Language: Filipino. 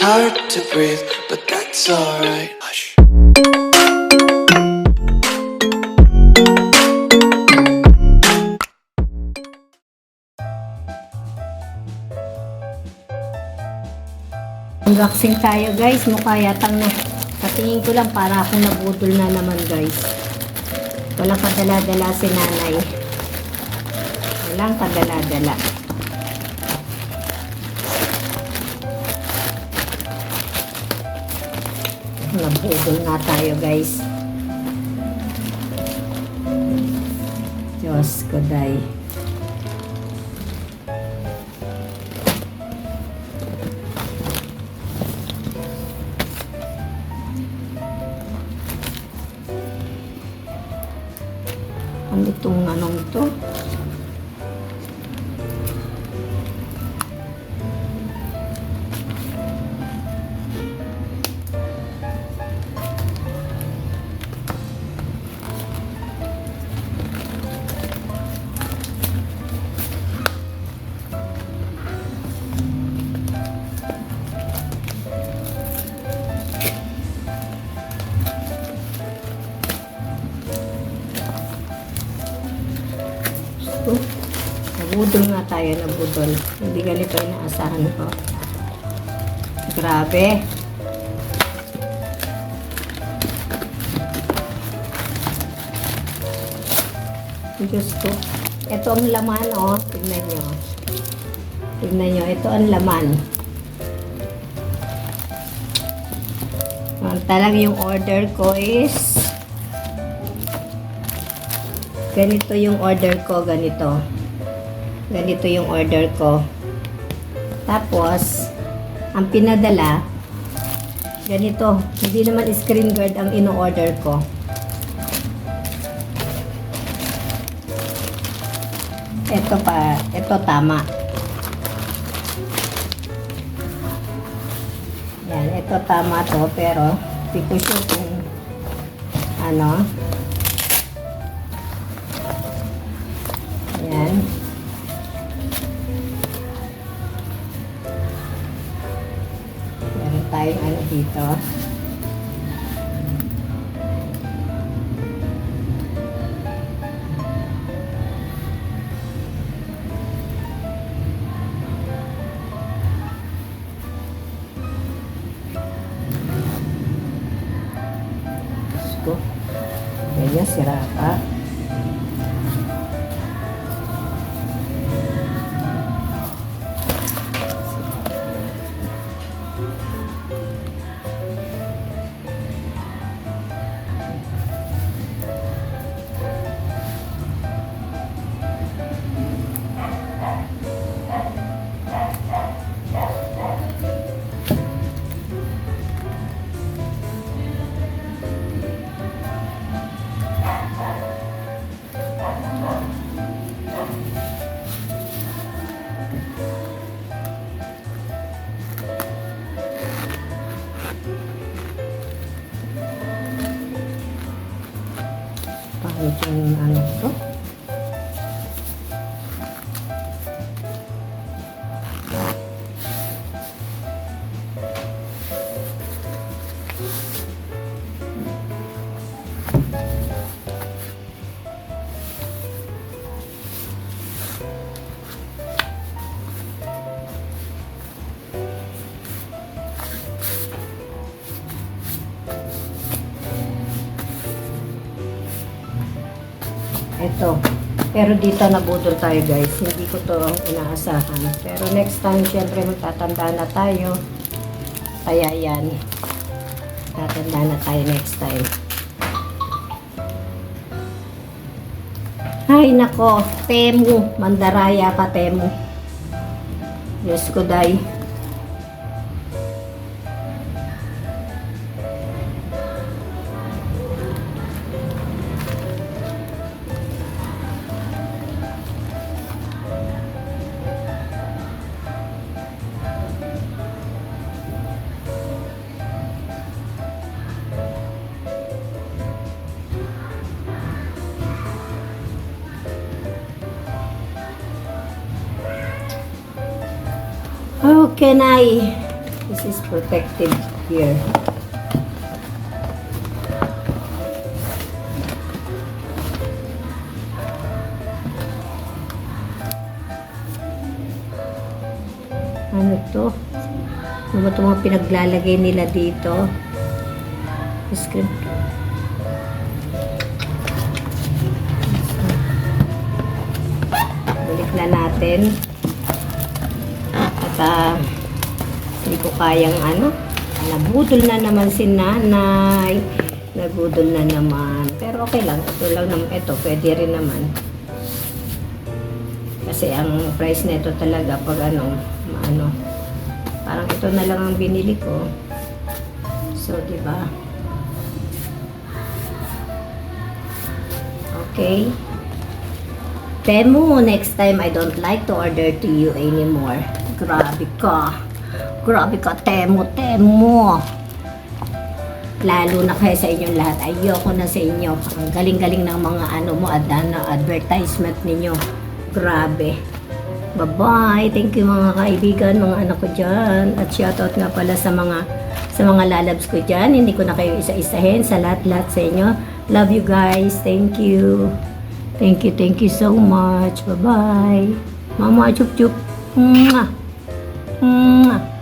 hard to breathe, but that's alright. Hush. Unboxing tayo guys, mukha yatang na. Katingin ko lang para akong nabudol na naman guys. Walang kadala-dala si nanay. Walang kadala-dala. Nabudol nga tayo guys. Diyos ko day. Ano itong anong ito? Nabudol nga tayo, nabudol. Hindi ganito yung naasahan ko. Grabe. Diyos ko. Ito ang laman, oh. Tignan nyo. Tignan nyo. Ito ang laman. Talang yung order ko is ganito yung order ko, ganito. Ganito yung order ko. Tapos, ang pinadala, ganito. Hindi naman screen guard ang ino-order ko. Ito pa, ito tama. Yan, ito tama to, pero hindi ko sure kung ano. Yan. Meron tayong ano dito. Gusto. Ganyan, sira pa. Pangit yung ano to. Ito. Pero dito nabudol tayo guys. Hindi ko to inaasahan. Pero next time, syempre magtatanda na tayo. Kaya yan. Tatanda na tayo next time. Ay nako. Temu. Mandaraya pa Temu. Diyos ko day. Okay, Nay. This is protective here. Ano to? Ano ba itong mga pinaglalagay nila dito? Script. Balik na natin. At hindi ko kayang nabudol na naman si nanay. Nabudol na naman. Pero okay lang. Ito lang naman. Ito, pwede rin naman. Kasi ang price nito talaga pag parang ito na lang ang binili ko. So, diba? Okay. Temu, next time I don't like to order to you anymore. Grabe ka. Grabe ka, Temu. Lalo na kayo sa inyong lahat. Ayoko na sa inyo. Ang galing-galing ng mga advertisement ninyo. Grabe. Bye-bye. Thank you mga kaibigan, mga anak ko dyan. At shoutout nga pala sa mga lalabs ko dyan. Hindi ko na kayo isa-isahin sa lahat-lahat sa inyo. Love you guys. Thank you. Thank you so much. Bye-bye. Mama, chup-chup. Mwah. Mwah.